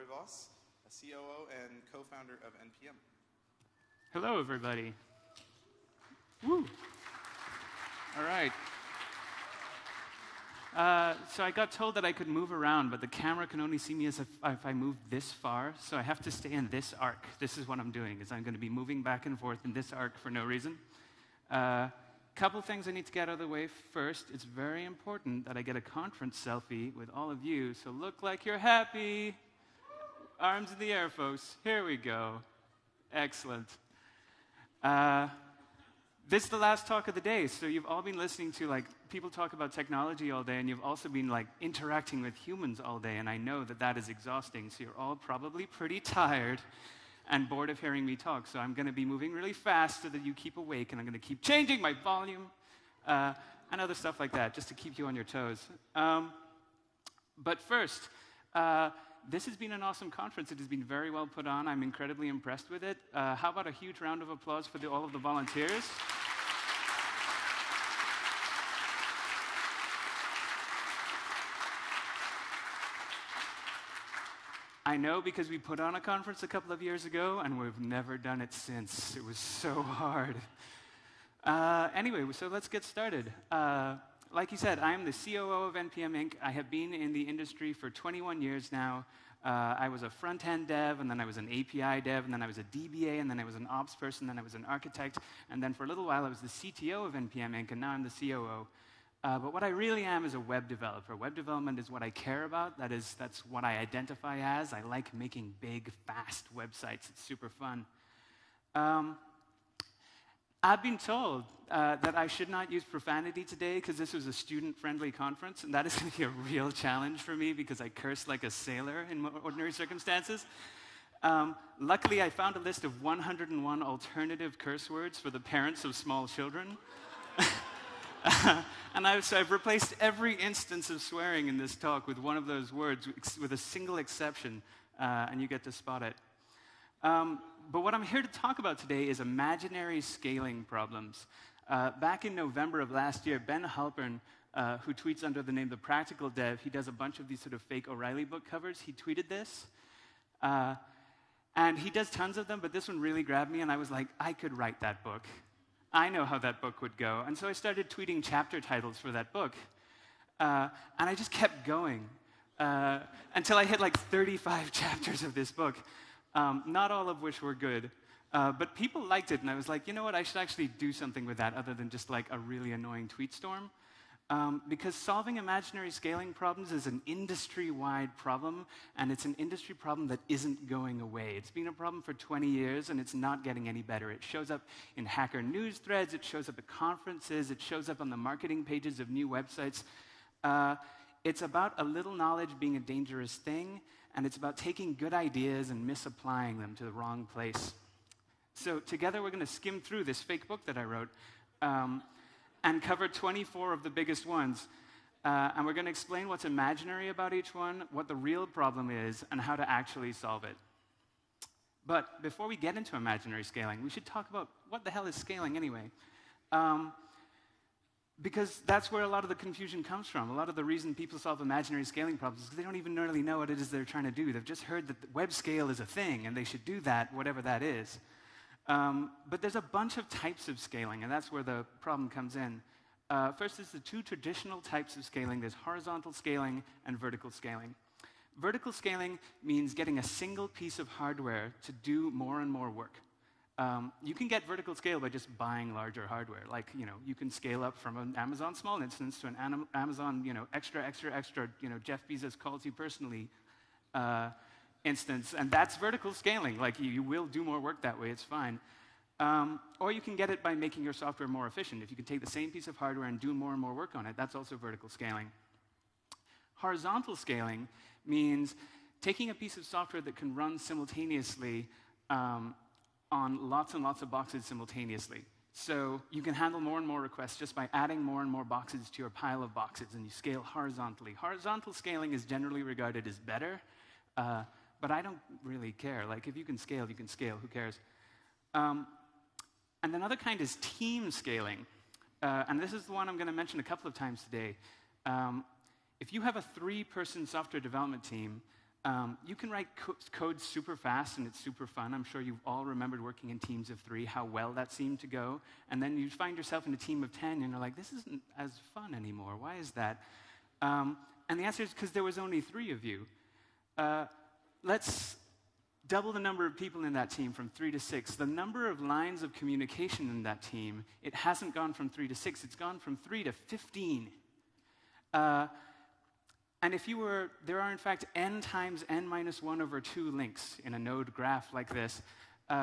Voss, a COO and co-founder of NPM. Hello, everybody. Woo. All right. So I got told that I could move around, but the camera can only see me as if I move this far, so I have to stay in this arc. This is what I'm doing, is I'm going to be moving back and forth in this arc for no reason. Couple things I need to get out of the way first. It's very important that I get a conference selfie with all of you, so look like you're happy. Arms in the air, folks. Here we go. Excellent. This is the last talk of the day, so you've all been listening to people talk about technology all day, and you've also been interacting with humans all day, and I know that that is exhausting, so you're all probably pretty tired and bored of hearing me talk, so I'm going to be moving really fast so that you keep awake, and I'm going to keep changing my volume and other stuff like that, just to keep you on your toes. But first, this has been an awesome conference. It has been very well put on. I'm incredibly impressed with it. How about a huge round of applause for all of the volunteers? I know because we put on a conference a couple of years ago, and we've never done it since. It was so hard. Anyway, so let's get started. Like you said, I am the COO of NPM Inc. I have been in the industry for 21 years now. I was a front-end dev, and then I was an API dev, and then I was a DBA, and then I was an ops person, then I was an architect, and then for a little while I was the CTO of NPM Inc., and now I'm the COO. But what I really am is a web developer. Web development is what I care about. That's what I identify as. I like making big, fast websites. It's super fun. I've been told that I should not use profanity today because this was a student-friendly conference, and that is going to be a real challenge for me because I curse like a sailor in ordinary circumstances. Luckily, I found a list of 101 alternative curse words for the parents of small children. And I've replaced every instance of swearing in this talk with one of those words with a single exception, and you get to spot it. But what I'm here to talk about today is imaginary scaling problems. Back in November of last year, Ben Halpern, who tweets under the name The Practical Dev, he does a bunch of these sort of fake O'Reilly book covers. He tweeted this. And he does tons of them, but this one really grabbed me, and I was like, I could write that book. I know how that book would go. And so I started tweeting chapter titles for that book. And I just kept going until I hit 35 chapters of this book, not all of which were good. But people liked it, and I was like, you know what, I should actually do something with that other than just a really annoying tweet storm. Because solving imaginary scaling problems is an industry-wide problem, and it's an industry problem that isn't going away. It's been a problem for 20 years, and it's not getting any better. It shows up in hacker news threads, it shows up at conferences, it shows up on the marketing pages of new websites. It's about a little knowledge being a dangerous thing, and it's about taking good ideas and misapplying them to the wrong place. So together we're going to skim through this fake book that I wrote, and cover 24 of the biggest ones. And we're going to explain what's imaginary about each one, what the real problem is, and how to actually solve it. But before we get into imaginary scaling, we should talk about what the hell is scaling anyway. Because that's where a lot of the confusion comes from. A lot of the reason people solve imaginary scaling problems is because they don't even really know what it is they're trying to do. They've just heard that web scale is a thing, and they should do that, whatever that is. But there's a bunch of types of scaling, and that's where the problem comes in. First is the two traditional types of scaling. There's horizontal scaling and vertical scaling. Vertical scaling means getting a single piece of hardware to do more and more work. You can get vertical scale by just buying larger hardware. You can scale up from an Amazon small instance to an Amazon, extra, Jeff Bezos calls you personally instance, and that's vertical scaling. You will do more work that way, it's fine. Or you can get it by making your software more efficient. If you can take the same piece of hardware and do more and more work on it, that's also vertical scaling. Horizontal scaling means taking a piece of software that can run simultaneously on lots and lots of boxes simultaneously. So you can handle more and more requests just by adding more and more boxes to your pile of boxes, and you scale horizontally. Horizontal scaling is generally regarded as better, but I don't really care. If you can scale, you can scale. Who cares? And another kind is team scaling. And this is the one I'm going to mention a couple of times today. If you have a 3-person software development team, You can write code super fast, and it's super fun. I'm sure you've all remembered working in teams of 3, how well that seemed to go. And then you find yourself in a team of 10, and you're like, this isn't as fun anymore. Why is that? And the answer is because there was only 3 of you. Let's double the number of people in that team from 3 to 6. The number of lines of communication in that team, it hasn't gone from 3 to 6. It's gone from 3 to 15. And if you were, there are in fact n times n minus 1 over 2 links in a node graph like this.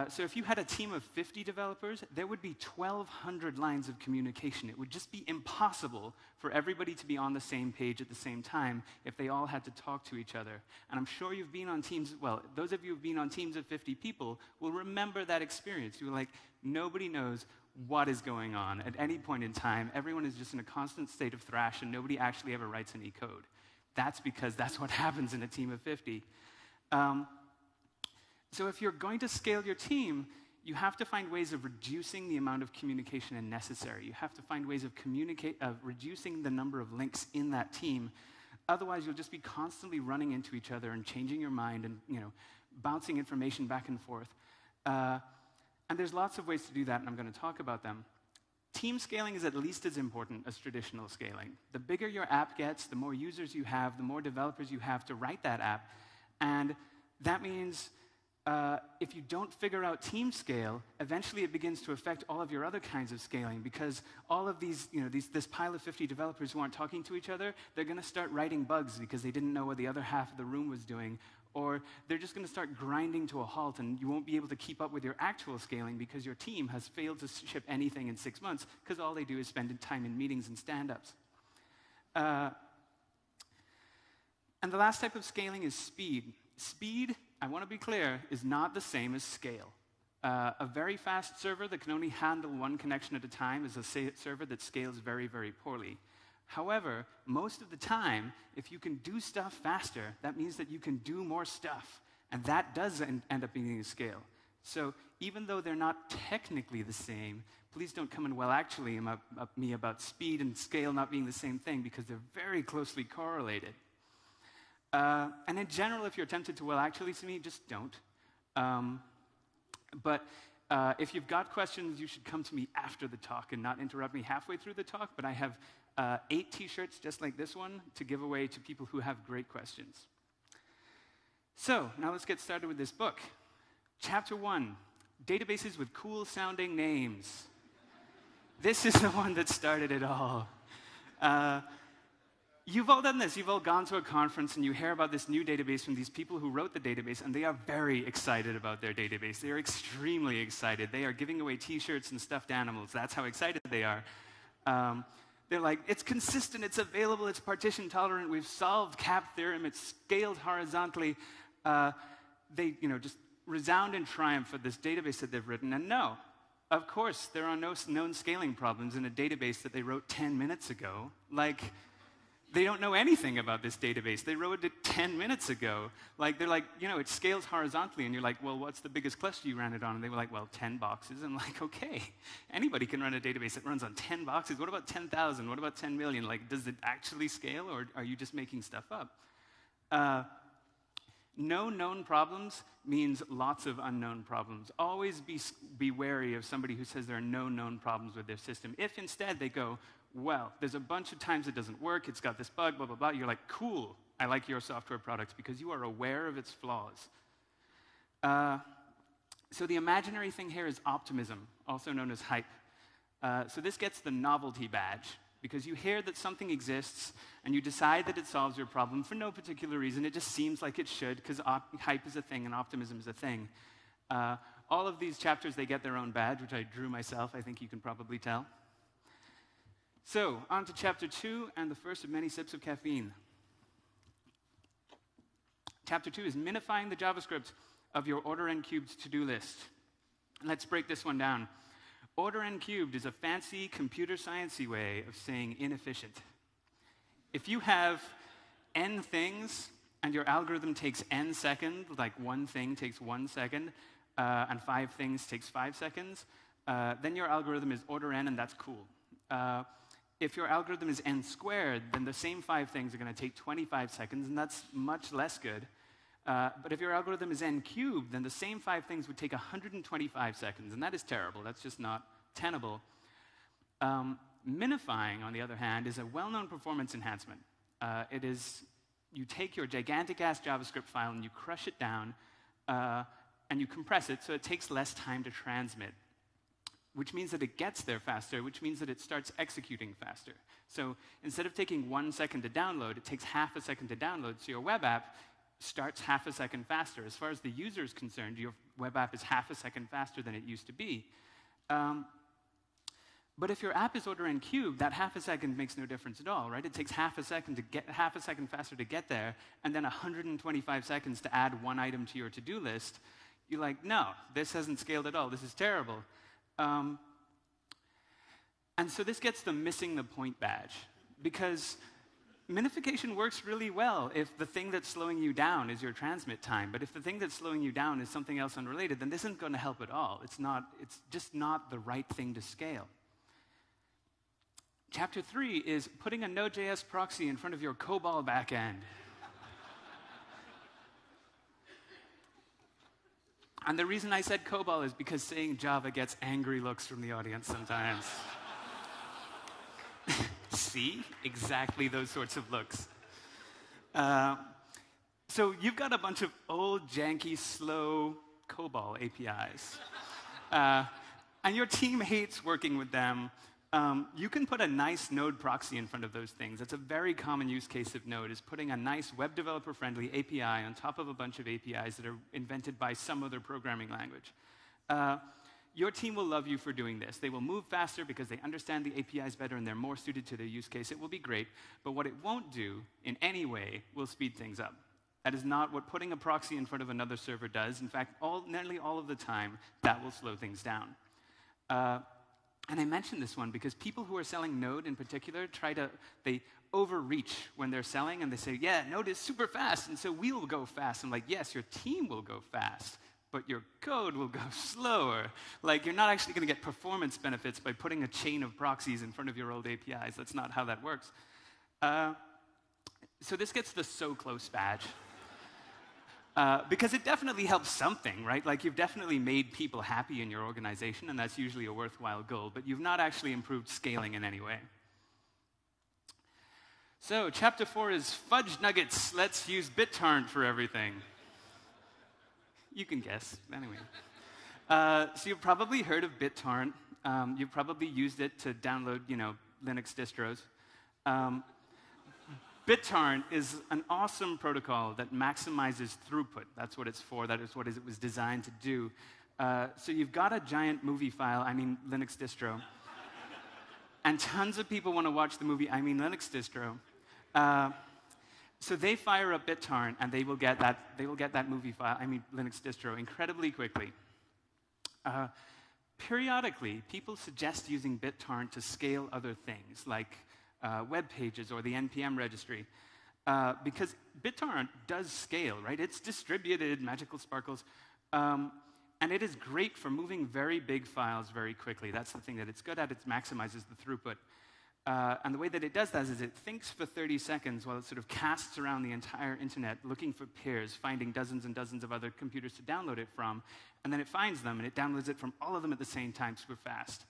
So if you had a team of 50 developers, there would be 1,200 lines of communication. It would just be impossible for everybody to be on the same page at the same time if they all had to talk to each other. And I'm sure you've been on teams, well, those of you who've been on teams of 50 people will remember that experience. You're like, nobody knows what is going on at any point in time. Everyone is just in a constant state of thrash, and nobody actually ever writes any code. That's because that's what happens in a team of 50. So if you're going to scale your team, you have to find ways of reducing the amount of communication necessary. You have to find ways of reducing the number of links in that team. Otherwise, you'll just be constantly running into each other and changing your mind and bouncing information back and forth. And there's lots of ways to do that, and I'm going to talk about them. Team scaling is at least as important as traditional scaling. The bigger your app gets, the more users you have, the more developers you have to write that app. And that means if you don't figure out team scale, eventually it begins to affect all of your other kinds of scaling, because all of these, this pile of 50 developers who aren't talking to each other, they're going to start writing bugs because they didn't know what the other half of the room was doing. Or they're just going to start grinding to a halt, and you won't be able to keep up with your actual scaling because your team has failed to ship anything in 6 months because all they do is spend time in meetings and stand-ups. And the last type of scaling is speed. Speed, I want to be clear, is not the same as scale. A very fast server that can only handle one connection at a time is a server that scales very, very poorly. However, most of the time, if you can do stuff faster, that means that you can do more stuff. And that does end up being a scale. So even though they're not technically the same, please don't come and actually me about speed and scale not being the same thing, because they're very closely correlated. And in general, if you're tempted to actually see me, just don't. But if you've got questions, you should come to me after the talk and not interrupt me halfway through the talk. But I have 8 t-shirts just like this one to give away to people who have great questions. So now let's get started with this book. Chapter 1, databases with cool-sounding names. This is the one that started it all. You've all done this. You've all gone to a conference and you hear about this new database from these people who wrote the database, and they are very excited about their database. They are extremely excited. They are giving away t-shirts and stuffed animals. That's how excited they are. They're like, it's consistent, it's available, it's partition tolerant, we've solved CAP theorem, it's scaled horizontally. They just resound in triumph for this database that they've written. And no, of course, there are no known scaling problems in a database that they wrote 10 minutes ago. Like, they don't know anything about this database. They wrote it 10 minutes ago. Like, they're like, it scales horizontally. And you're like, well, what's the biggest cluster you ran it on? And they were like, well, 10 boxes. And I'm like, okay, anybody can run a database that runs on 10 boxes. What about 10,000? What about 10 million? Like, does it actually scale, or are you just making stuff up? No known problems means lots of unknown problems. Always be wary of somebody who says there are no known problems with their system. If instead they go, well, there's a bunch of times it doesn't work, it's got this bug, blah, blah, blah, you're like, cool, I like your software products because you are aware of its flaws. So the imaginary thing here is optimism, also known as hype. So this gets the novelty badge, because you hear that something exists and you decide that it solves your problem for no particular reason. It just seems like it should, because hype is a thing and optimism is a thing. All of these chapters, they get their own badge, which I drew myself. I think you can probably tell. So, on to chapter 2 and the first of many sips of caffeine. Chapter 2 is minifying the JavaScript of your order n cubed to-do list. Let's break this one down. Order n cubed is a fancy computer science-y way of saying inefficient. If you have n things and your algorithm takes n seconds, like one thing takes 1 second, and 5 things takes 5 seconds, then your algorithm is order n, and that's cool. If your algorithm is n squared, then the same 5 things are going to take 25 seconds, and that's much less good. But if your algorithm is n cubed, then the same 5 things would take 125 seconds, and that is terrible. That's just not tenable. Minifying, on the other hand, is a well-known performance enhancement. It is, you take your gigantic-ass JavaScript file and you crush it down, and you compress it so it takes less time to transmit, which means that it gets there faster, which means that it starts executing faster. So instead of taking 1 second to download, it takes half a second to download, so your web app starts half a second faster. As far as the user is concerned, your web app is half a second faster than it used to be. But if your app is order n cubed, that half a second makes no difference at all, right? It takes half a second faster to get there, and then 125 seconds to add 1 item to your to-do list. You're like, no, this hasn't scaled at all. This is terrible. And so this gets them missing the point badge, because minification works really well if the thing that's slowing you down is your transmit time. But if the thing that's slowing you down is something else unrelated, then this isn't going to help at all. It's just not the right thing to scale. Chapter 3 is putting a Node.js proxy in front of your COBOL backend. And the reason I said COBOL is because saying Java gets angry looks from the audience sometimes. See? Exactly those sorts of looks. So you've got a bunch of old, janky, slow COBOL APIs. And your team hates working with them. You can put a nice Node proxy in front of those things. That's a very common use case of Node, is putting a nice web developer-friendly API on top of a bunch of APIs that are invented by some other programming language. Your team will love you for doing this. They will move faster because they understand the APIs better and they're more suited to their use case. It will be great, but what it won't do in any way will speed things up. That is not what putting a proxy in front of another server does. In fact, nearly all of the time, that will slow things down. And I mentioned this one because people who are selling Node in particular they overreach when they're selling, and they say, yeah, Node is super fast, and so we will go fast. I'm like, yes, your team will go fast, but your code will go slower. Like, you're not actually going to get performance benefits by putting a chain of proxies in front of your old APIs. That's not how that works. So this gets the so close badge. Because it definitely helps something, right? Like, you've definitely made people happy in your organization, and that's usually a worthwhile goal, but you've not actually improved scaling in any way. So, chapter 4 is fudge nuggets. Let's use BitTorrent for everything. You can guess. Anyway. So you've probably heard of BitTorrent. You've probably used it to download, Linux distros. BitTorrent is an awesome protocol that maximizes throughput. That's what it's for. That is what it was designed to do. So you've got a giant movie file, Linux distro, and tons of people want to watch the movie, Linux distro. So they fire up BitTorrent, and they will get that movie file, Linux distro, incredibly quickly. Periodically, people suggest using BitTorrent to scale other things, like web pages or the NPM registry, because BitTorrent does scale, right? It's distributed, magical sparkles, and it is great for moving very big files very quickly. That's the thing that it's good at. It maximizes the throughput. And the way that it does that is it thinks for 30 seconds while it sort of casts around the entire internet looking for peers, finding dozens and dozens of other computers to download it from, and then it finds them and it downloads it from all of them at the same time super fast.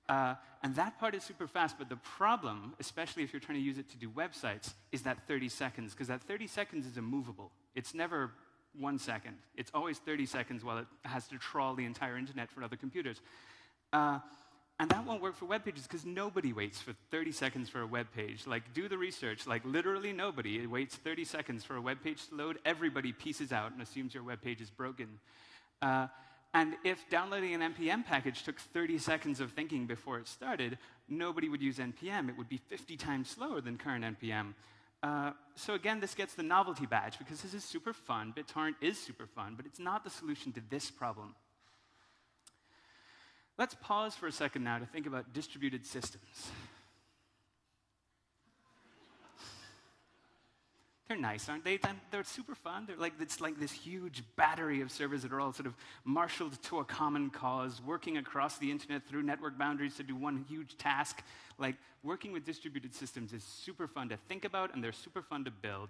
And that part is super fast, but the problem, especially if you're trying to use it to do websites, is that 30 seconds, because that 30 seconds is immovable. It's never 1 second. It's always 30 seconds while it has to trawl the entire internet for other computers. And that won't work for web pages, because nobody waits for 30 seconds for a web page. Like, do the research. Like, literally nobody. It waits 30 seconds for a web page to load. Everybody pieces out and assumes your web page is broken. And if downloading an NPM package took 30 seconds of thinking before it started, nobody would use NPM. It would be 50 times slower than current NPM. So again, this gets the novelty badge, because this is super fun. BitTorrent is super fun, but it's not the solution to this problem. Let's pause for a second now to think about distributed systems. They're nice, aren't they? They're super fun. It's like this huge battery of servers that are all sort of marshaled to a common cause, working across the internet through network boundaries to do one huge task. Like, working with distributed systems is super fun to think about, and they're super fun to build.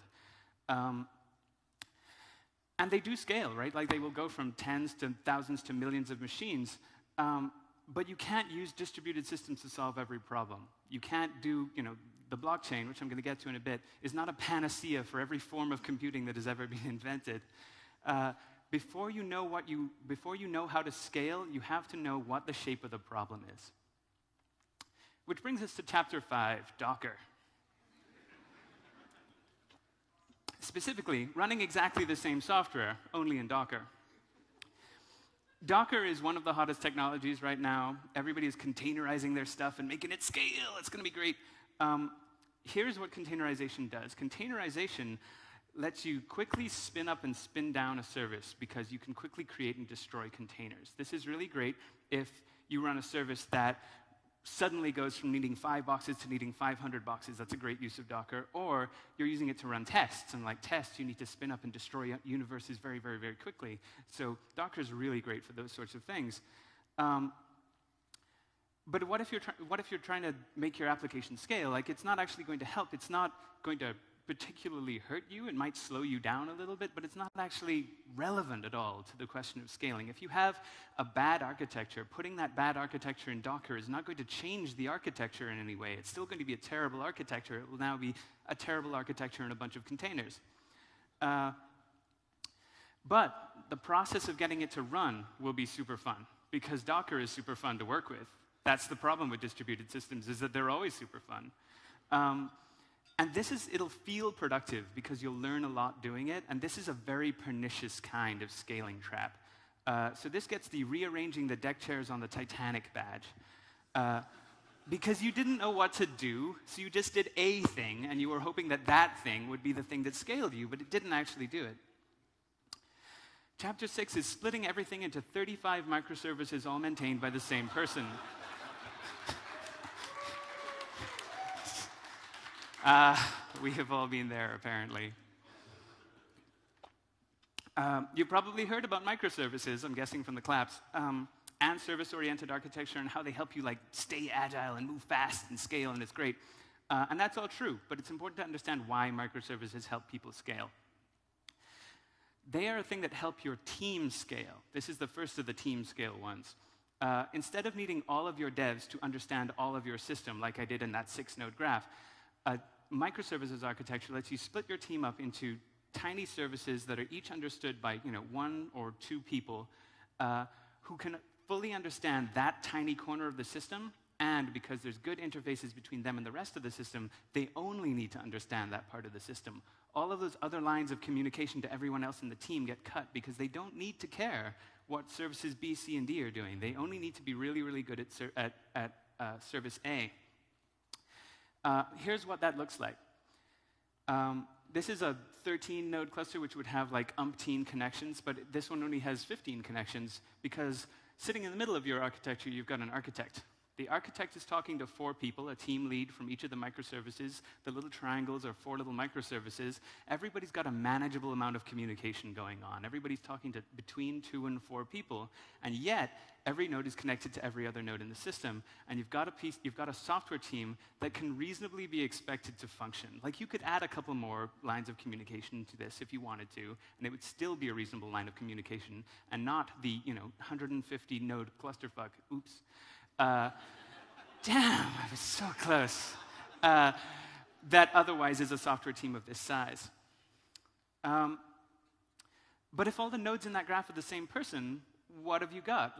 And And they do scale, right? Like they will go from tens to thousands to millions of machines. But you can't use distributed systems to solve every problem. You can't do, the blockchain, which I'm going to get to in a bit, is not a panacea for every form of computing that has ever been invented. Before you know how to scale, you have to know what the shape of the problem is. Which brings us to chapter 5, Docker. Specifically, running exactly the same software, only in Docker. Docker is one of the hottest technologies right now. Everybody is containerizing their stuff and making it scale. It's going to be great. Here's what containerization does. Containerization lets you quickly spin up and spin down a service because you can quickly create and destroy containers. This is really great if you run a service that suddenly goes from needing 5 boxes to needing 500 boxes. That's a great use of Docker. Or you're using it to run tests. And like tests, you need to spin up and destroy universes very, very, very quickly. So Docker is really great for those sorts of things. But what if you're trying to make your application scale? Like, it's not actually going to help. It's not going to particularly hurt you. It might slow you down a little bit, but it's not actually relevant at all to the question of scaling. If you have a bad architecture, putting that bad architecture in Docker is not going to change the architecture in any way. It's still going to be a terrible architecture. It will now be a terrible architecture in a bunch of containers. But the process of getting it to run will be super fun, because Docker is super fun to work with. That's the problem with distributed systems, is that they're always super fun. And it'll feel productive because you'll learn a lot doing it, and this is a very pernicious kind of scaling trap. So this gets the rearranging the deck chairs on the Titanic badge. Because you didn't know what to do, so you just did a thing, and you were hoping that that thing would be the thing that scaled you, but it didn't actually do it. Chapter 6 is splitting everything into 35 microservices all maintained by the same person. We have all been there, apparently. You probably heard about microservices, I'm guessing from the claps, and service-oriented architecture and how they help you stay agile and move fast and scale, and it's great. And that's all true, but it's important to understand why microservices help people scale. They are a thing that help your team scale. This is the first of the team scale ones. Instead of needing all of your devs to understand all of your system, like I did in that 6-node graph, microservices architecture lets you split your team up into tiny services that are each understood by 1 or 2 people who can fully understand that tiny corner of the system, and because there's good interfaces between them and the rest of the system, they only need to understand that part of the system. All of those other lines of communication to everyone else in the team get cut because they don't need to care what services B, C, and D are doing. They only need to be really, really good at service A. Here's what that looks like. This is a 13-node cluster, which would have umpteen connections, but this one only has 15 connections because sitting in the middle of your architecture, you've got an architect. The architect is talking to 4 people, a team lead from each of the microservices. The little triangles are 4 little microservices. Everybody's got a manageable amount of communication going on. Everybody's talking to between 2 and 4 people, and yet every node is connected to every other node in the system. And you've got a software team that can reasonably be expected to function. You could add a couple more lines of communication to this if you wanted to, and it would still be a reasonable line of communication, and not the 150 node clusterfuck. Oops. Damn, I was so close. That otherwise is a software team of this size. But if all the nodes in that graph are the same person, what have you got?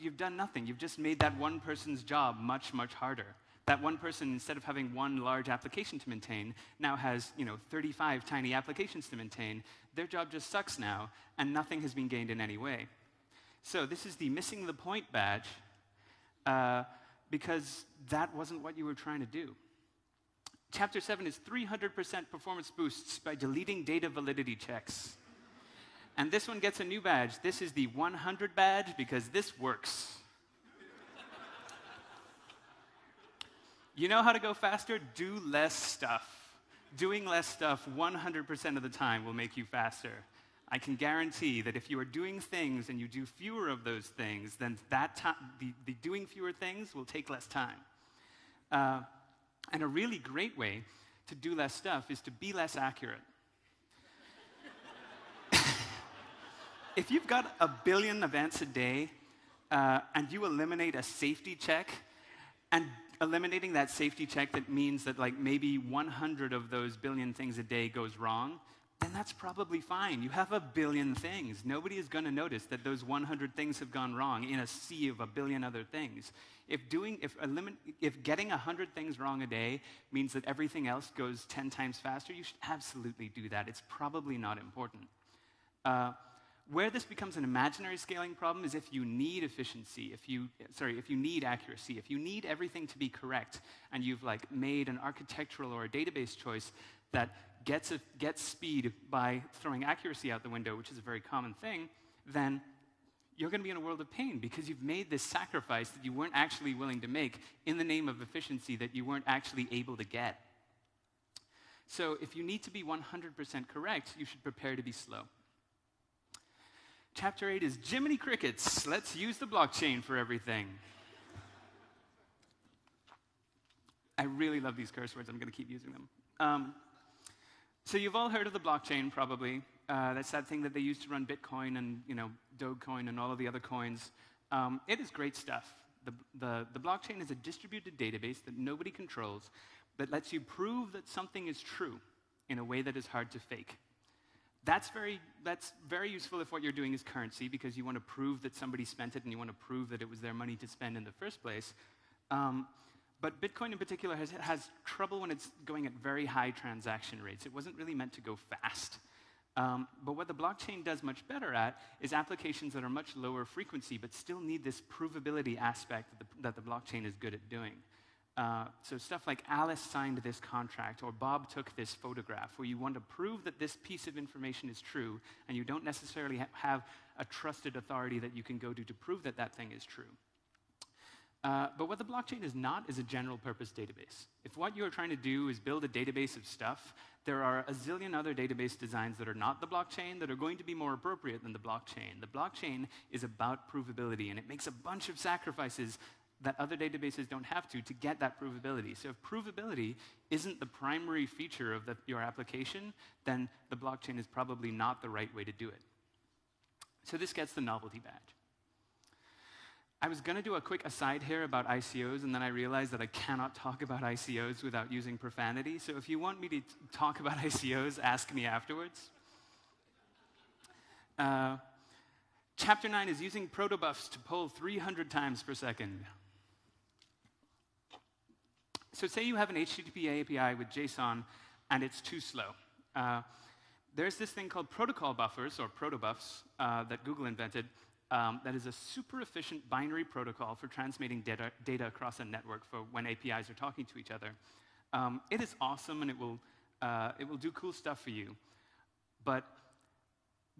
You've done nothing. You've just made that one person's job much, much harder. That one person, instead of having one large application to maintain, now has 35 tiny applications to maintain. Their job just sucks now, and nothing has been gained in any way. So this is the missing the point badge, because that wasn't what you were trying to do. Chapter 7 is 300% performance boosts by deleting data validity checks. And this one gets a new badge. This is the 100 badge because this works. You know how to go faster? Do less stuff. Doing less stuff 100% of the time will make you faster. I can guarantee that if you are doing things and you do fewer of those things, then the doing fewer things will take less time. And a really great way to do less stuff is to be less accurate. if you've got 1 billion events a day, and you eliminate a safety check, and eliminating that safety check that means that like maybe 100 of those billion things a day goes wrong, then that's probably fine. You have 1 billion things. Nobody is going to notice that those 100 things have gone wrong in a sea of 1 billion other things. If getting 100 things wrong a day means that everything else goes 10 times faster, you should absolutely do that. It's probably not important. Where this becomes an imaginary scaling problem is if you need efficiency, if you need accuracy, if you need everything to be correct, and you've like made an architectural or a database choice that gets speed by throwing accuracy out the window, which is a very common thing, then you're going to be in a world of pain because you've made this sacrifice that you weren't actually willing to make in the name of efficiency that you weren't actually able to get. So if you need to be 100% correct, you should prepare to be slow. Chapter 8 is Jiminy Crickets. Let's use the blockchain for everything. I really love these curse words. I'm going to keep using them. So you've all heard of the blockchain, probably. That's that thing that they use to run Bitcoin and Dogecoin and all of the other coins. It is great stuff. The blockchain is a distributed database that nobody controls that lets you prove that something is true in a way that is hard to fake. That's very useful if what you're doing is currency, because you want to prove that somebody spent it and you want to prove that it was their money to spend in the first place. But Bitcoin in particular has trouble when it's going at very high transaction rates. It wasn't really meant to go fast. But what the blockchain does much better at is applications that are much lower frequency but still need this provability aspect that the blockchain is good at doing. So stuff like Alice signed this contract or Bob took this photograph, where you want to prove that this piece of information is true and you don't necessarily have a trusted authority that you can go to prove that that thing is true. But what the blockchain is not is a general purpose database. If what you're trying to do is build a database of stuff, there are a zillion other database designs that are not the blockchain that are going to be more appropriate than the blockchain. The blockchain is about provability, and it makes a bunch of sacrifices that other databases don't have to get that provability. So if provability isn't the primary feature of your application, then the blockchain is probably not the right way to do it. So this gets the novelty badge. I was going to do a quick aside here about ICOs, and then I realized that I cannot talk about ICOs without using profanity. So if you want me to talk about ICOs, ask me afterwards. Chapter 9 is using protobufs to poll 300 times per second. So say you have an HTTP API with JSON, and it's too slow. There's this thing called protocol buffers, or protobufs, that Google invented, that is a super efficient binary protocol for transmitting data across a network for when APIs are talking to each other. It is awesome, and it will do cool stuff for you. But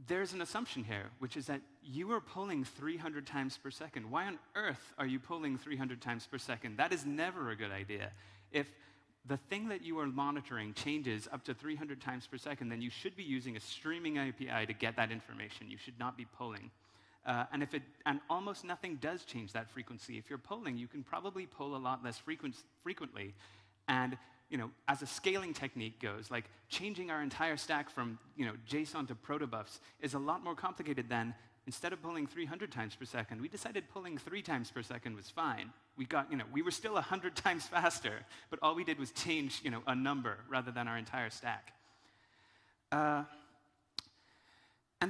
there's an assumption here, which is that you are polling 300 times per second. Why on earth are you polling 300 times per second? That is never a good idea. If the thing that you are monitoring changes up to 300 times per second, then you should be using a streaming API to get that information. You should not be polling. And almost nothing does change that frequency. If you're polling, you can probably poll a lot less frequently. And as a scaling technique goes, like changing our entire stack from JSON to protobufs is a lot more complicated than, instead of polling 300 times per second, we decided polling 3 times per second was fine. We were still 100 times faster, but all we did was change a number rather than our entire stack. And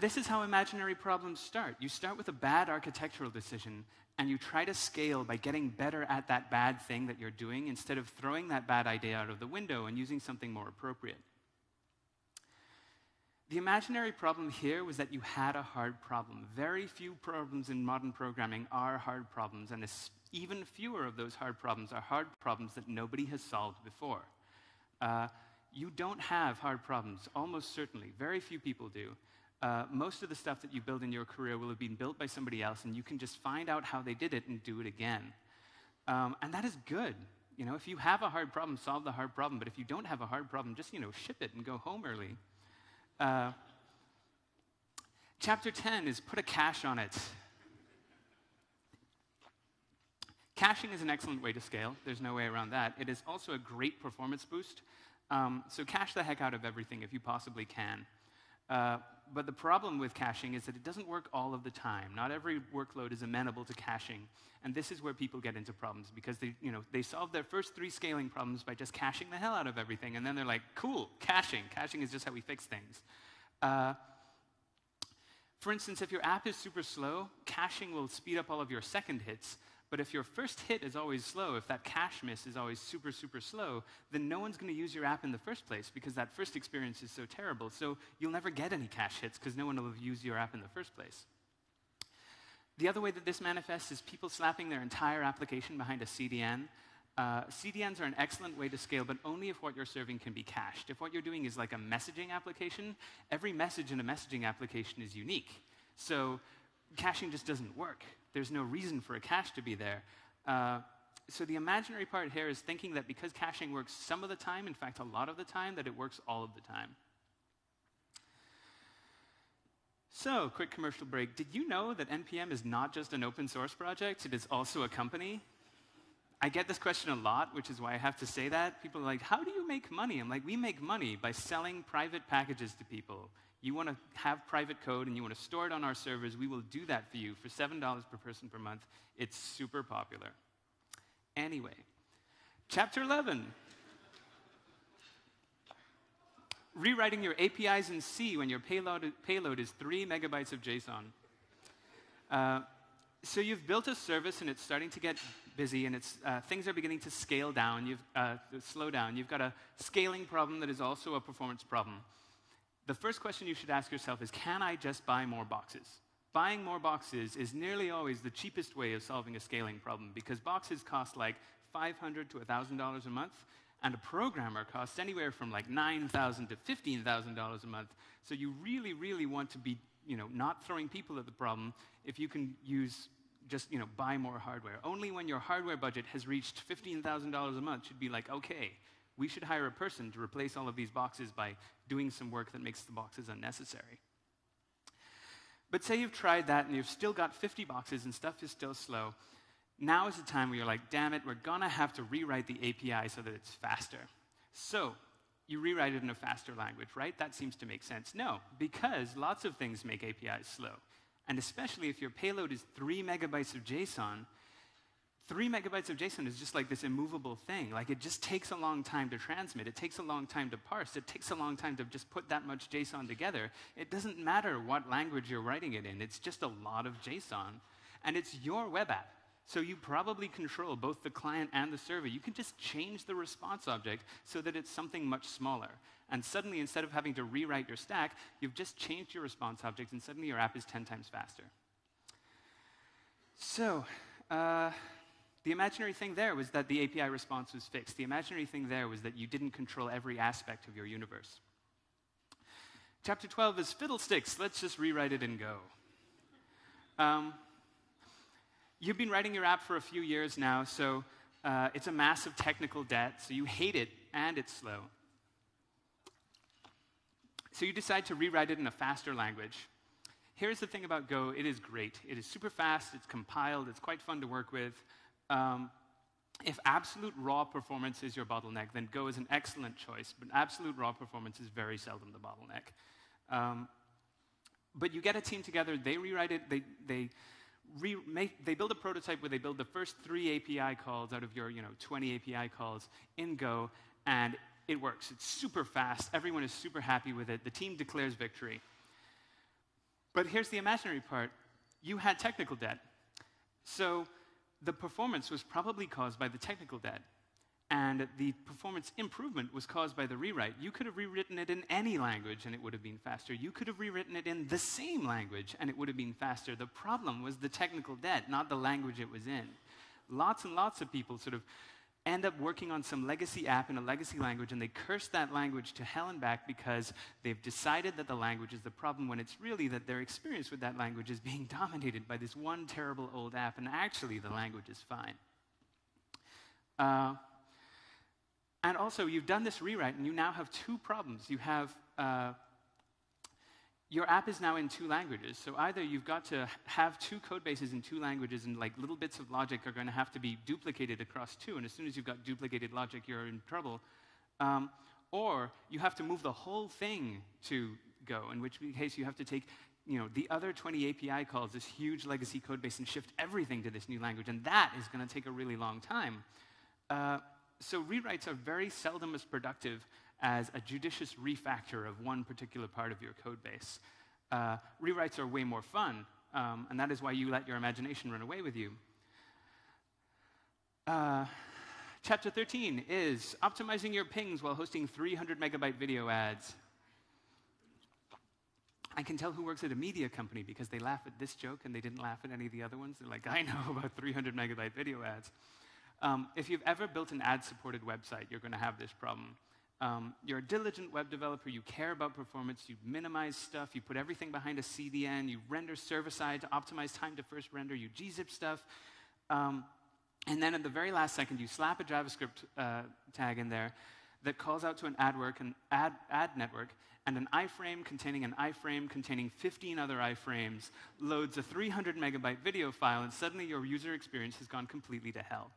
this is how imaginary problems start. You start with a bad architectural decision, and you try to scale by getting better at that bad thing that you're doing instead of throwing that bad idea out of the window and using something more appropriate. The imaginary problem here was that you had a hard problem. Very few problems in modern programming are hard problems, and even fewer of those hard problems are hard problems that nobody has solved before. You don't have hard problems, almost certainly. Very few people do. Most of the stuff that you build in your career will have been built by somebody else, and you can just find out how they did it and do it again. And that is good. If you have a hard problem, solve the hard problem. But if you don't have a hard problem, just ship it and go home early. Chapter 10 is put a cache on it. Caching is an excellent way to scale. There's no way around that. It is also a great performance boost. So cache the heck out of everything if you possibly can. But the problem with caching is that it doesn't work all of the time. Not every workload is amenable to caching. And this is where people get into problems, because they solve their first 3 scaling problems by just caching the hell out of everything. And then they're like, cool, caching. Caching is just how we fix things. For instance, if your app is super slow, caching will speed up all of your second hits. But if your first hit is always slow, if that cache miss is always super, super slow, then no one's going to use your app in the first place, because that first experience is so terrible. So you'll never get any cache hits, because no one will have used your app in the first place. The other way that this manifests is people slapping their entire application behind a CDN. CDNs are an excellent way to scale, but only if what you're serving can be cached. If what you're doing is like a messaging application, every message in a messaging application is unique. So caching just doesn't work. There's no reason for a cache to be there. So the imaginary part here is thinking that because caching works some of the time, in fact a lot of the time, that it works all of the time. So, quick commercial break. Did you know that NPM is not just an open source project, it is also a company? I get this question a lot, which is why I have to say that. People are like, how do you make money? I'm like, we make money by selling private packages to people. You want to have private code and you want to store it on our servers, we will do that for you for $7 per person per month. It's super popular. Anyway, chapter 11. Rewriting your APIs in C when your payload is 3 megabytes of JSON. So you've built a service and it's starting to get busy and things are beginning to scale down, slow down. You've got a scaling problem that is also a performance problem. The first question you should ask yourself is, can I just buy more boxes? Buying more boxes is nearly always the cheapest way of solving a scaling problem, because boxes cost like $500 to $1,000 a month, and a programmer costs anywhere from like $9,000 to $15,000 a month. So you really, really want to be not throwing people at the problem if you can just buy more hardware. Only when your hardware budget has reached $15,000 a month should be like, okay, we should hire a person to replace all of these boxes by doing some work that makes the boxes unnecessary. But say you've tried that and you've still got 50 boxes and stuff is still slow. Now is the time where you're like, damn it, we're going to have to rewrite the API so that it's faster. So you rewrite it in a faster language, right? That seems to make sense. No, because lots of things make APIs slow. And especially if your payload is 3 megabytes of JSON, 3 megabytes of JSON is just like this immovable thing. Like, it just takes a long time to transmit. It takes a long time to parse. It takes a long time to just put that much JSON together. It doesn't matter what language you're writing it in. It's just a lot of JSON. And it's your web app. So you probably control both the client and the server. You can just change the response object so that it's something much smaller. And suddenly, instead of having to rewrite your stack, you've just changed your response object, and suddenly your app is 10 times faster. So, the imaginary thing there was that the API response was fixed. The imaginary thing there was that you didn't control every aspect of your universe. Chapter 12 is Fiddlesticks. Let's just rewrite it in Go. You've been writing your app for a few years now, so it's a massive technical debt, so you hate it, and it's slow. So you decide to rewrite it in a faster language. Here's the thing about Go. It is great. It is super fast. It's compiled. It's quite fun to work with. If absolute raw performance is your bottleneck, then Go is an excellent choice, but absolute raw performance is very seldom the bottleneck. But you get a team together. They rewrite it. They build a prototype where they build the first 3 API calls out of your 20 API calls in Go, and it works. It's super fast. Everyone is super happy with it. The team declares victory. But here's the imaginary part. You had technical debt. So the performance was probably caused by the technical debt, and the performance improvement was caused by the rewrite. You could have rewritten it in any language, and it would have been faster. You could have rewritten it in the same language, and it would have been faster. The problem was the technical debt, not the language it was in. Lots and lots of people sort of end up working on some legacy app in a legacy language, and they curse that language to hell and back because they've decided that the language is the problem, when it's really that their experience with that language is being dominated by this one terrible old app, and actually the language is fine. And also, you've done this rewrite, and you now have 2 problems. You have your app is now in 2 languages. So either you've got to have 2 code bases in 2 languages, and like little bits of logic are going to have to be duplicated across 2. And as soon as you've got duplicated logic, you're in trouble. Or you have to move the whole thing to Go, in which case you have to take the other 20 API calls, this huge legacy code base, and shift everything to this new language, and that is going to take a really long time. So rewrites are very seldom as productive as a judicious refactor of one particular part of your code base. Rewrites are way more fun, and that is why you let your imagination run away with you. Chapter 13 is optimizing your pings while hosting 300 megabyte video ads. I can tell who works at a media company because they laugh at this joke and they didn't laugh at any of the other ones. They're like, I know about 300 megabyte video ads. If you've ever built an ad-supported website, you're going to have this problem. You're a diligent web developer, you care about performance, you minimize stuff, you put everything behind a CDN, you render server-side to optimize time to first render, you gzip stuff, and then at the very last second, you slap a JavaScript tag in there that calls out to an ad network, and an iframe containing an iframe containing 15 other iframes loads a 300 megabyte video file, and suddenly your user experience has gone completely to hell.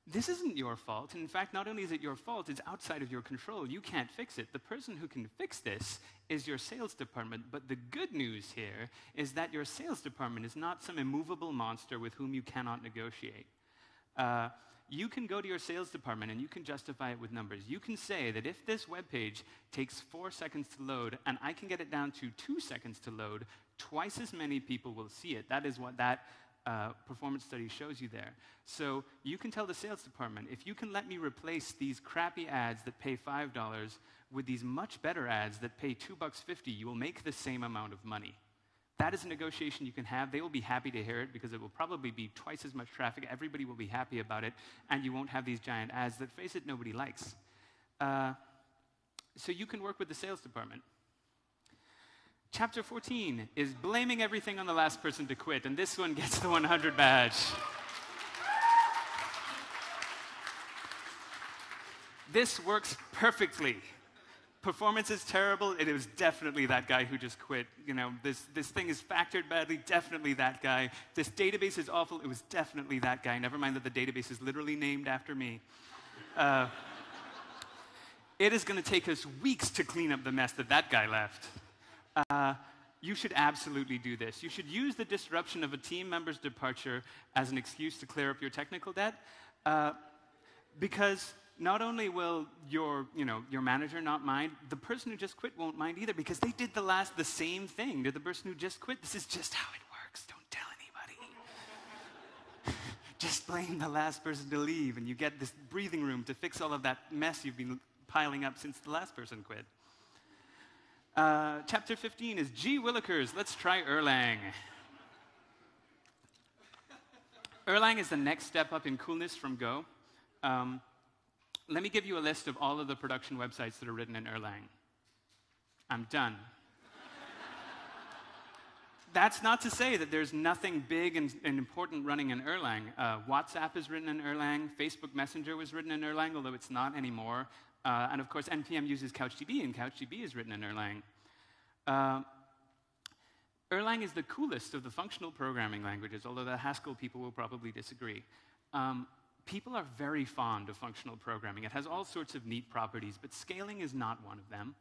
This isn't your fault. And in fact, not only is it your fault, it's outside of your control. You can't fix it. The person who can fix this is your sales department. But the good news here is that your sales department is not some immovable monster with whom you cannot negotiate. You can go to your sales department and you can justify it with numbers. You can say that if this web page takes 4 seconds to load and I can get it down to 2 seconds to load, twice as many people will see it. That is what that performance study shows you there. So you can tell the sales department, if you can let me replace these crappy ads that pay $5 with these much better ads that pay $2.50, you will make the same amount of money. That is a negotiation you can have. They will be happy to hear it because it will probably be twice as much traffic. Everybody will be happy about it, and you won't have these giant ads that, face it, nobody likes. So you can work with the sales department. Chapter 14 is blaming everything on the last person to quit, and this one gets the 100 badge. This works perfectly. Performance is terrible. It was definitely that guy who just quit. This thing is factored badly. Definitely that guy. This database is awful. It was definitely that guy. Never mind that the database is literally named after me. It is going to take us weeks to clean up the mess that guy left. You should absolutely do this. You should use the disruption of a team member's departure as an excuse to clear up your technical debt, because not only will your manager not mind, the person who just quit won't mind either, because they did the same thing to the person who just quit. This is just how it works. Don't tell anybody. Just blame the last person to leave, and you get this breathing room to fix all of that mess you've been piling up since the last person quit. Chapter 15 is, gee willikers, let's try Erlang. Erlang is the next step up in coolness from Go. Let me give you a list of all of the production websites that are written in Erlang. I'm done. That's not to say that there's nothing big and important running in Erlang. WhatsApp is written in Erlang. Facebook Messenger was written in Erlang, although it's not anymore. And of course, NPM uses CouchDB, and CouchDB is written in Erlang. Erlang is the coolest of the functional programming languages, although the Haskell people will probably disagree. People are very fond of functional programming. It has all sorts of neat properties, but scaling is not one of them.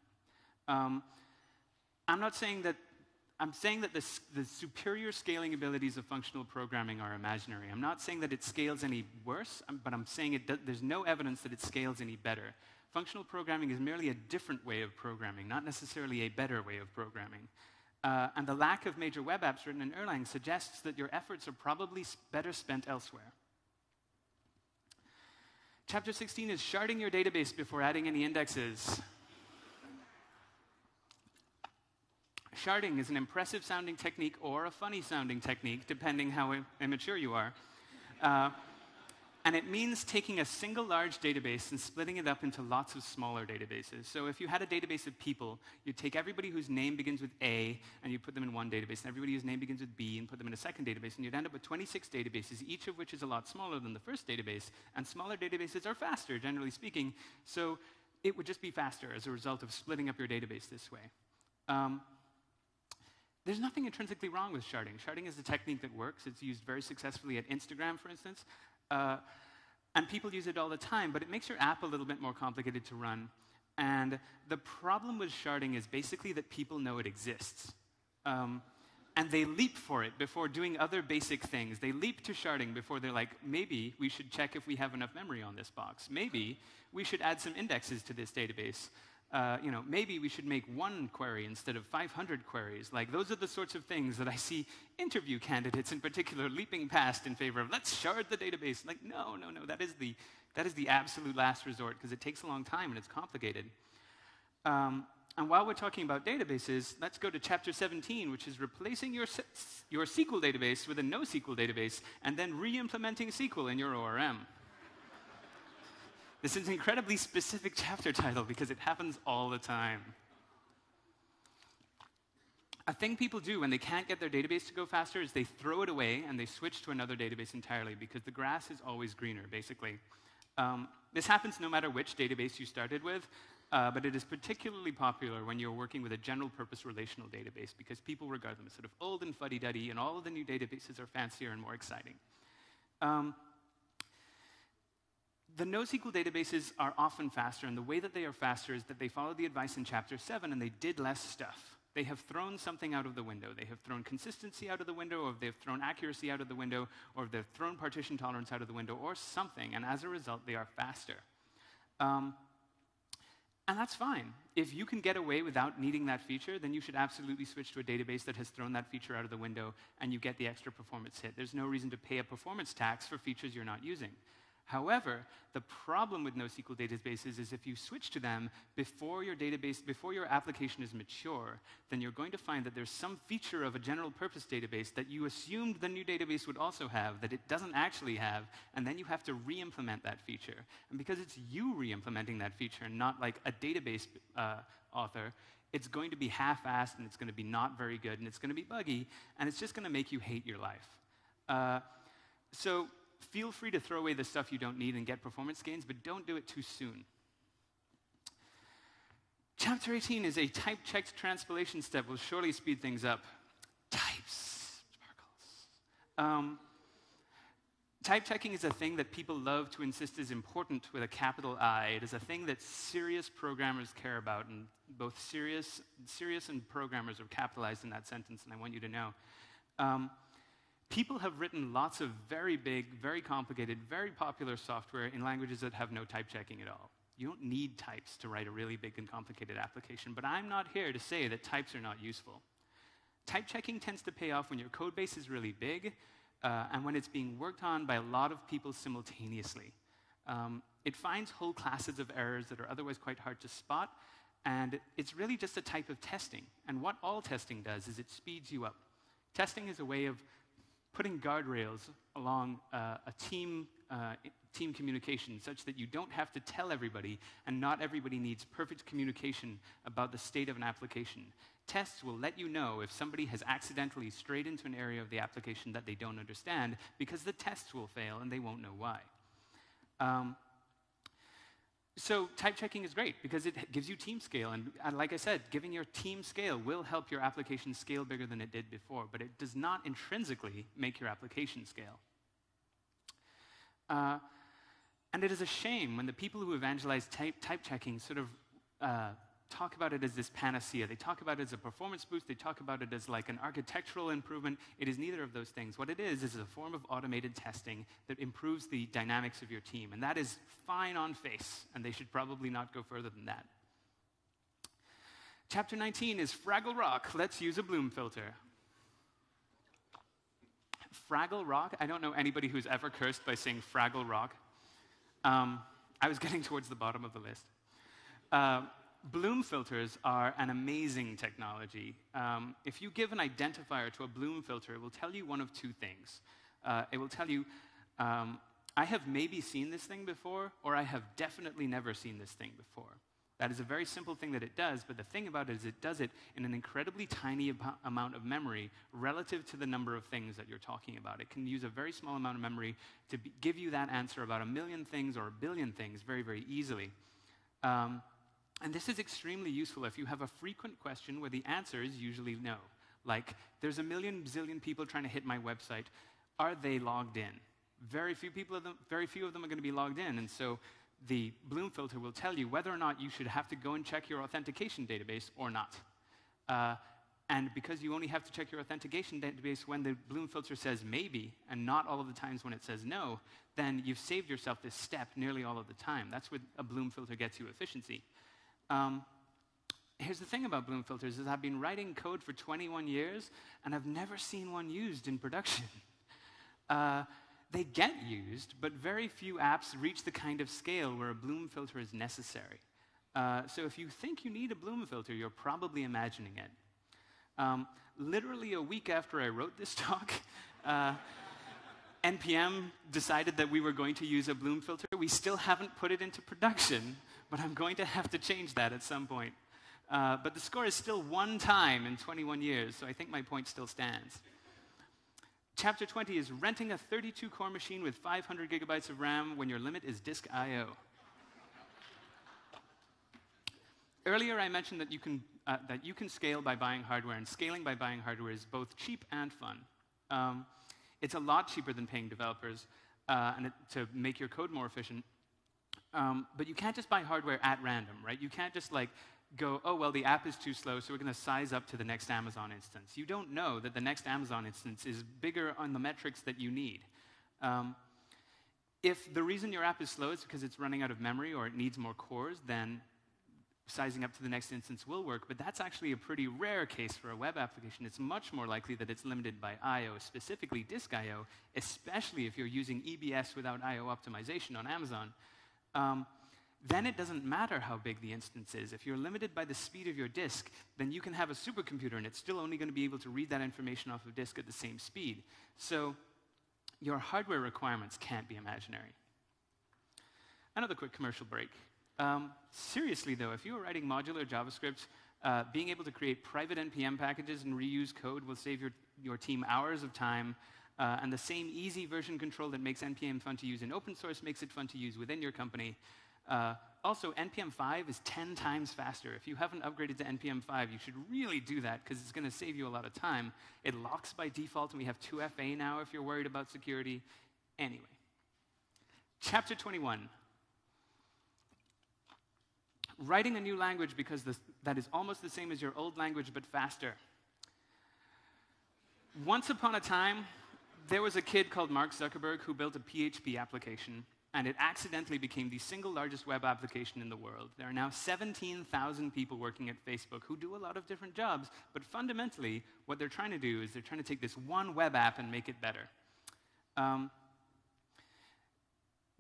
I'm saying that the superior scaling abilities of functional programming are imaginary. I'm not saying that it scales any worse, but I'm saying there's no evidence that it scales any better. Functional programming is merely a different way of programming, not necessarily a better way of programming. And the lack of major web apps written in Erlang suggests that your efforts are probably better spent elsewhere. Chapter 16 is sharding your database before adding any indexes. Sharding is an impressive-sounding technique or a funny-sounding technique, depending how immature you are. And it means taking a single large database and splitting it up into lots of smaller databases. So if you had a database of people, you'd take everybody whose name begins with A, and you'd put them in one database, and everybody whose name begins with B, and put them in a second database, and you'd end up with 26 databases, each of which is a lot smaller than the first database, and smaller databases are faster, generally speaking, so it would just be faster as a result of splitting up your database this way. There's nothing intrinsically wrong with sharding. Sharding is a technique that works. It's used very successfully at Instagram, for instance. And people use it all the time, but it makes your app a little bit more complicated to run. And the problem with sharding is basically that people know it exists. And they leap for it before doing other basic things. They leap to sharding before they're like, maybe we should check if we have enough memory on this box. Maybe we should add some indexes to this database. Maybe we should make one query instead of 500 queries. Like, those are the sorts of things that I see interview candidates in particular leaping past in favor of, let's shard the database. Like, no, that is the absolute last resort, because it takes a long time and it's complicated. And while we're talking about databases, let's go to chapter 17, which is replacing your SQL database with a NoSQL database and then re-implementing SQL in your ORM. This is an incredibly specific chapter title because it happens all the time. A thing people do when they can't get their database to go faster is they throw it away and they switch to another database entirely, because the grass is always greener, basically. This happens no matter which database you started with, but it is particularly popular when you're working with a general-purpose relational database, because people regard them as sort of old and fuddy-duddy, and all of the new databases are fancier and more exciting. The NoSQL databases are often faster, and the way that they are faster is that they follow the advice in Chapter 7, and they did less stuff. They have thrown something out of the window. They have thrown consistency out of the window, or they've thrown accuracy out of the window, or they've thrown partition tolerance out of the window, or something, and as a result, they are faster. And that's fine. If you can get away without needing that feature, then you should absolutely switch to a database that has thrown that feature out of the window, and you get the extra performance hit. There's no reason to pay a performance tax for features you're not using. However, the problem with NoSQL databases is if you switch to them before your application is mature, then you're going to find that there's some feature of a general-purpose database that you assumed the new database would also have that it doesn't actually have, and then you have to re-implement that feature. And because it's you re-implementing that feature and not like a database author, it's going to be half-assed, and it's going to be not very good, and it's going to be buggy, and it's just going to make you hate your life. So feel free to throw away the stuff you don't need and get performance gains, but don't do it too soon. Chapter 18 is a type-checked transpilation step. Will surely speed things up. Types. Sparkles. Type checking is a thing that people love to insist is important with a capital I. It is a thing that serious programmers care about, and both serious and programmers are capitalized in that sentence, and I want you to know. People have written lots of very big, very complicated, very popular software in languages that have no type checking at all. You don't need types to write a really big and complicated application, but I'm not here to say that types are not useful. Type checking tends to pay off when your code base is really big, and when it's being worked on by a lot of people simultaneously. It finds whole classes of errors that are otherwise quite hard to spot, and it's really just a type of testing. And what all testing does is it speeds you up. Testing is a way of putting guardrails along a team communication such that you don't have to tell everybody, and not everybody needs perfect communication about the state of an application. Tests will let you know if somebody has accidentally strayed into an area of the application that they don't understand, because the tests will fail and they won't know why. So type checking is great because it gives you team scale, and like I said, giving your team scale will help your application scale bigger than it did before, but it does not intrinsically make your application scale. And it is a shame when the people who evangelize type checking sort of talk about it as this panacea. They talk about it as a performance boost. They talk about it as like an architectural improvement. It is neither of those things. What it is a form of automated testing that improves the dynamics of your team. And that is fine on face, and they should probably not go further than that. Chapter 19 is Fraggle Rock. Let's use a Bloom filter. Fraggle Rock? I don't know anybody who's ever cursed by saying Fraggle Rock. I was getting towards the bottom of the list. Bloom filters are an amazing technology. If you give an identifier to a Bloom filter, it will tell you one of two things. It will tell you, I have maybe seen this thing before, or I have definitely never seen this thing before. That is a very simple thing that it does, but the thing about it is it does it in an incredibly tiny amount of memory relative to the number of things that you're talking about. It can use a very small amount of memory to give you that answer about 1 million things or 1 billion things very, very easily. And this is extremely useful if you have a frequent question where the answer is usually no. Like, there's 1 million zillion people trying to hit my website. Are they logged in? Very few of them are going to be logged in. And so the Bloom filter will tell you whether or not you should have to go and check your authentication database or not. And because you only have to check your authentication database when the Bloom filter says maybe, and not all of the times when it says no, then you've saved yourself this step nearly all of the time. That's what a Bloom filter gets you efficiency. Here's the thing about Bloom filters is I've been writing code for 21 years, and I've never seen one used in production. They get used, but very few apps reach the kind of scale where a Bloom filter is necessary. So if you think you need a Bloom filter, you're probably imagining it. Literally a week after I wrote this talk, NPM decided that we were going to use a Bloom filter. We still haven't put it into production, but I'm going to have to change that at some point. But the score is still 1 time in 21 years, so I think my point still stands. Chapter 20 is renting a 32-core machine with 500 gigabytes of RAM when your limit is disk I/O. Earlier, I mentioned that you can scale by buying hardware, and scaling by buying hardware is both cheap and fun. It's a lot cheaper than paying developers to make your code more efficient. But you can't just buy hardware at random, right? You can't just go, oh, well, the app is too slow, so we're going to size up to the next Amazon instance. You don't know that the next Amazon instance is bigger on the metrics that you need. If the reason your app is slow is because it's running out of memory or it needs more cores, then sizing up to the next instance will work, but that's actually a pretty rare case for a web application. It's much more likely that it's limited by I/O, specifically disk I/O, especially if you're using EBS without I/O optimization on Amazon. Then it doesn't matter how big the instance is. If you're limited by the speed of your disk, then you can have a supercomputer, and it's still only going to be able to read that information off of disk at the same speed. So your hardware requirements can't be imaginary. Another quick commercial break. Seriously, though, if you were writing modular JavaScript, being able to create private NPM packages and reuse code will save your team hours of time, and the same easy version control that makes NPM fun to use in open source makes it fun to use within your company. Also, NPM 5 is 10 times faster. If you haven't upgraded to NPM 5, you should really do that because it's going to save you a lot of time. It locks by default, and we have 2FA now if you're worried about security. Anyway, Chapter 21. Writing a new language because that is almost the same as your old language, but faster. Once upon a time, there was a kid called Mark Zuckerberg who built a PHP application, and it accidentally became the single largest web application in the world. There are now 17,000 people working at Facebook who do a lot of different jobs, but fundamentally, what they're trying to do is they're trying to take this one web app and make it better.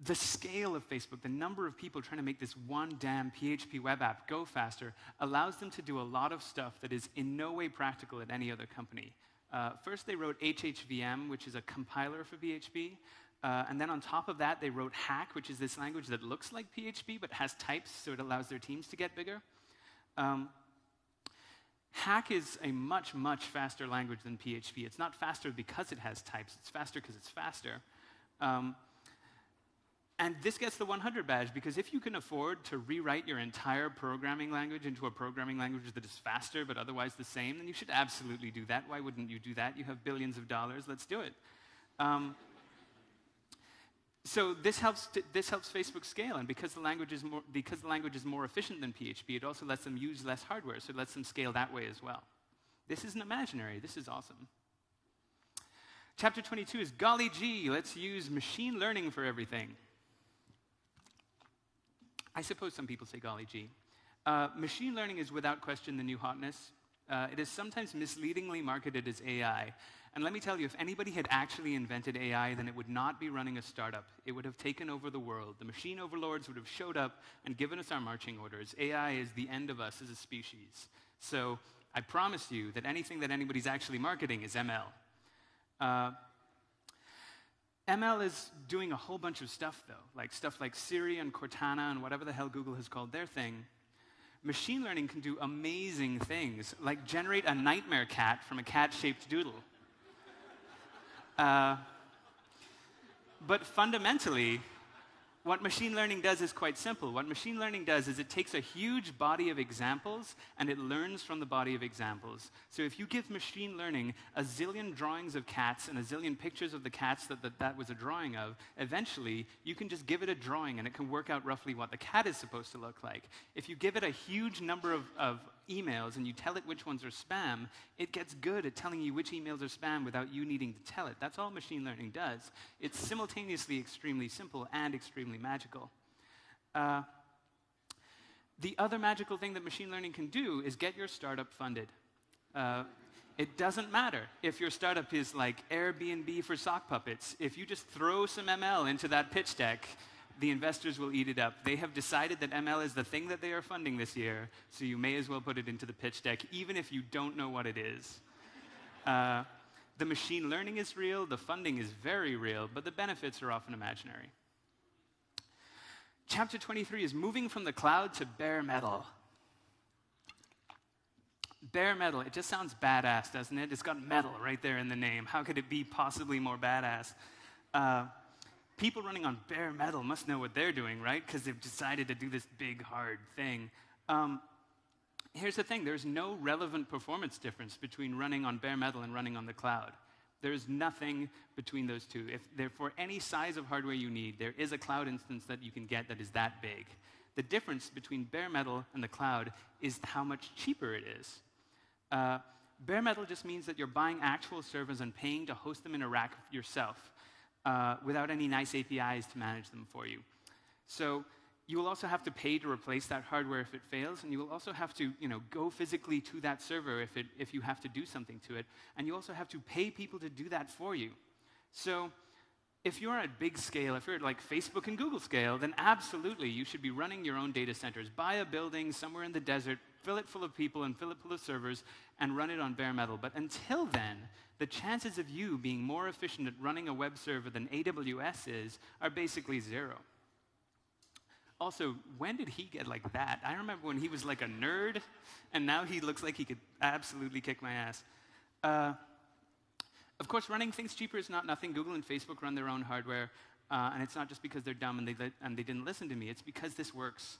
The scale of Facebook, the number of people trying to make this one damn PHP web app go faster, allows them to do a lot of stuff that is in no way practical at any other company. First, they wrote HHVM, which is a compiler for PHP. And then on top of that, they wrote Hack, which is this language that looks like PHP but has types, so it allows their teams to get bigger. Hack is a much, much faster language than PHP. It's not faster because it has types. It's faster because it's faster. And this gets the 100 badge, because if you can afford to rewrite your entire programming language into a programming language that is faster but otherwise the same, then you should absolutely do that. Why wouldn't you do that? You have billions of dollars. Let's do it. So this helps Facebook scale, and because the language is more efficient than PHP, it also lets them use less hardware, so it lets them scale that way as well. This isn't imaginary. This is awesome. Chapter 22 is, golly gee, let's use machine learning for everything. I suppose some people say golly gee. Machine learning is without question the new hotness. It is sometimes misleadingly marketed as AI. And let me tell you, if anybody had actually invented AI, then it would not be running a startup. It would have taken over the world. The machine overlords would have showed up and given us our marching orders. AI is the end of us as a species. So I promise you that anything that anybody's actually marketing is ML. ML is doing a whole bunch of stuff, though, like stuff like Siri and Cortana and whatever the hell Google has called their thing. Machine learning can do amazing things, like generate a nightmare cat from a cat-shaped doodle. But fundamentally, what machine learning does is quite simple. What machine learning does is it takes a huge body of examples and it learns from the body of examples. So if you give machine learning a zillion drawings of cats and a zillion pictures of the cats that was a drawing of, eventually you can just give it a drawing and it can work out roughly what the cat is supposed to look like. If you give it a huge number of emails and you tell it which ones are spam, it gets good at telling you which emails are spam without you needing to tell it. That's all machine learning does. It's simultaneously extremely simple and extremely magical. The other magical thing that machine learning can do is get your startup funded. It doesn't matter if your startup is like Airbnb for sock puppets. If you just throw some ML into that pitch deck, the investors will eat it up. They have decided that ML is the thing that they are funding this year, so you may as well put it into the pitch deck, even if you don't know what it is. The machine learning is real, the funding is very real, but the benefits are often imaginary. Chapter 23 is moving from the cloud to bare metal. Bare metal, it just sounds badass, doesn't it? It's got metal right there in the name. How could it be possibly more badass? People running on bare metal must know what they're doing, right? Because they've decided to do this big, hard thing. Here's the thing. There's no relevant performance difference between running on bare metal and running on the cloud. There's nothing between those two. For any size of hardware you need, there is a cloud instance that you can get that is that big. The difference between bare metal and the cloud is how much cheaper it is. Bare metal just means that you're buying actual servers and paying to host them in a rack yourself. Without any nice APIs to manage them for you. So you will also have to pay to replace that hardware if it fails, and you will also have to go physically to that server if you have to do something to it, and you also have to pay people to do that for you. So if you're at big scale, if you're at like Facebook and Google scale, then absolutely you should be running your own data centers. Buy a building somewhere in the desert, fill it full of people and fill it full of servers, and run it on bare metal. But until then, the chances of you being more efficient at running a web server than AWS is are basically zero. Also, when did he get like that? I remember when he was like a nerd, and now he looks like he could absolutely kick my ass. Of course, running things cheaper is not nothing. Google and Facebook run their own hardware, and it's not just because they're dumb and they didn't listen to me. It's because this works.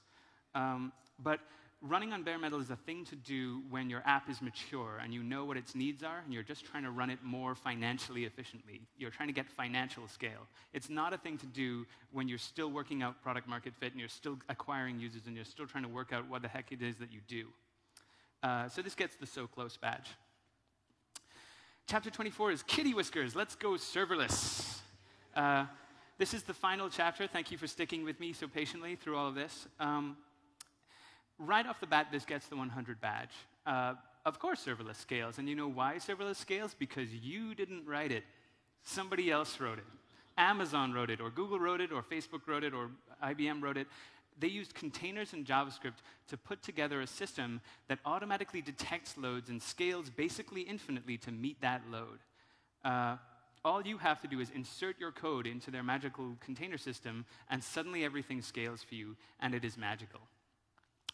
But running on bare metal is a thing to do when your app is mature and you know what its needs are and you're just trying to run it more financially efficiently. You're trying to get financial scale. It's not a thing to do when you're still working out product market fit and you're still acquiring users and you're still trying to work out what the heck it is that you do. So this gets the So Close badge. Chapter 24 is Kitty Whiskers. Let's go serverless. This is the final chapter. Thank you for sticking with me so patiently through all of this. Right off the bat, this gets the 100 badge. Of course serverless scales. And you know why serverless scales? Because you didn't write it. Somebody else wrote it. Amazon wrote it, or Google wrote it, or Facebook wrote it, or IBM wrote it. They used containers and JavaScript to put together a system that automatically detects loads and scales basically infinitely to meet that load. All you have to do is insert your code into their magical container system, and suddenly everything scales for you, and it is magical.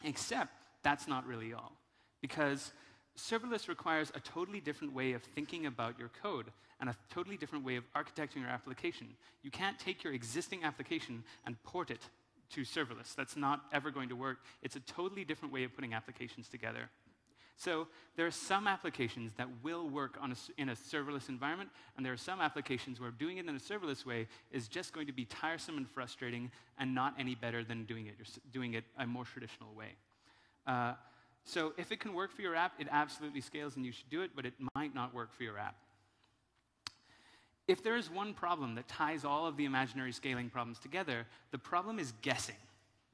Except that's not really all, because serverless requires a totally different way of thinking about your code and a totally different way of architecting your application. You can't take your existing application and port it to serverless. That's not ever going to work. It's a totally different way of putting applications together. So there are some applications that will work in a serverless environment, and there are some applications where doing it in a serverless way is just going to be tiresome and frustrating and not any better than doing it a more traditional way. So if it can work for your app, it absolutely scales and you should do it, but it might not work for your app. If there is one problem that ties all of the imaginary scaling problems together, the problem is guessing.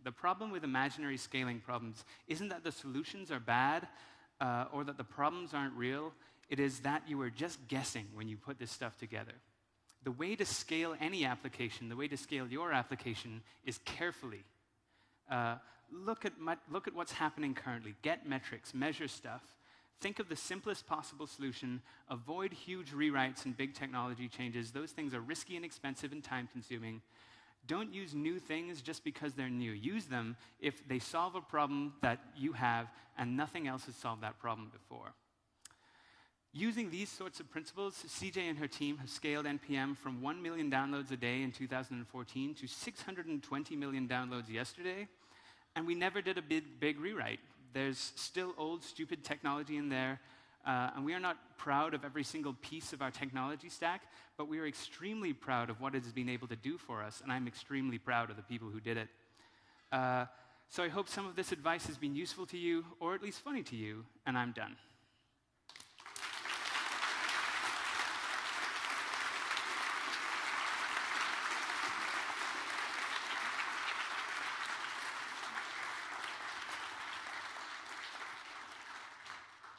The problem with imaginary scaling problems isn't that the solutions are bad or that the problems aren't real. It is that you are just guessing when you put this stuff together. The way to scale any application, the way to scale your application is carefully. Look at what's happening currently. Get metrics, measure stuff. Think of the simplest possible solution. Avoid huge rewrites and big technology changes. Those things are risky and expensive and time-consuming. Don't use new things just because they're new. Use them if they solve a problem that you have and nothing else has solved that problem before. Using these sorts of principles, CJ and her team have scaled NPM from 1 million downloads a day in 2014 to 620 million downloads yesterday, and we never did a big rewrite. There's still old, stupid technology in there, and we are not proud of every single piece of our technology stack, but we are extremely proud of what it has been able to do for us, and I'm extremely proud of the people who did it. So I hope some of this advice has been useful to you, or at least funny to you, and I'm done.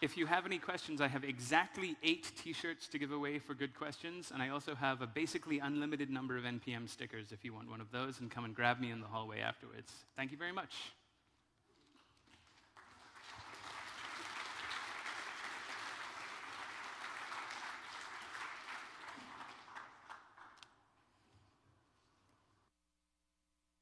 If you have any questions, I have exactly 8 T-shirts to give away for good questions, and I also have a basically unlimited number of NPM stickers if you want one of those, and come and grab me in the hallway afterwards. Thank you very much.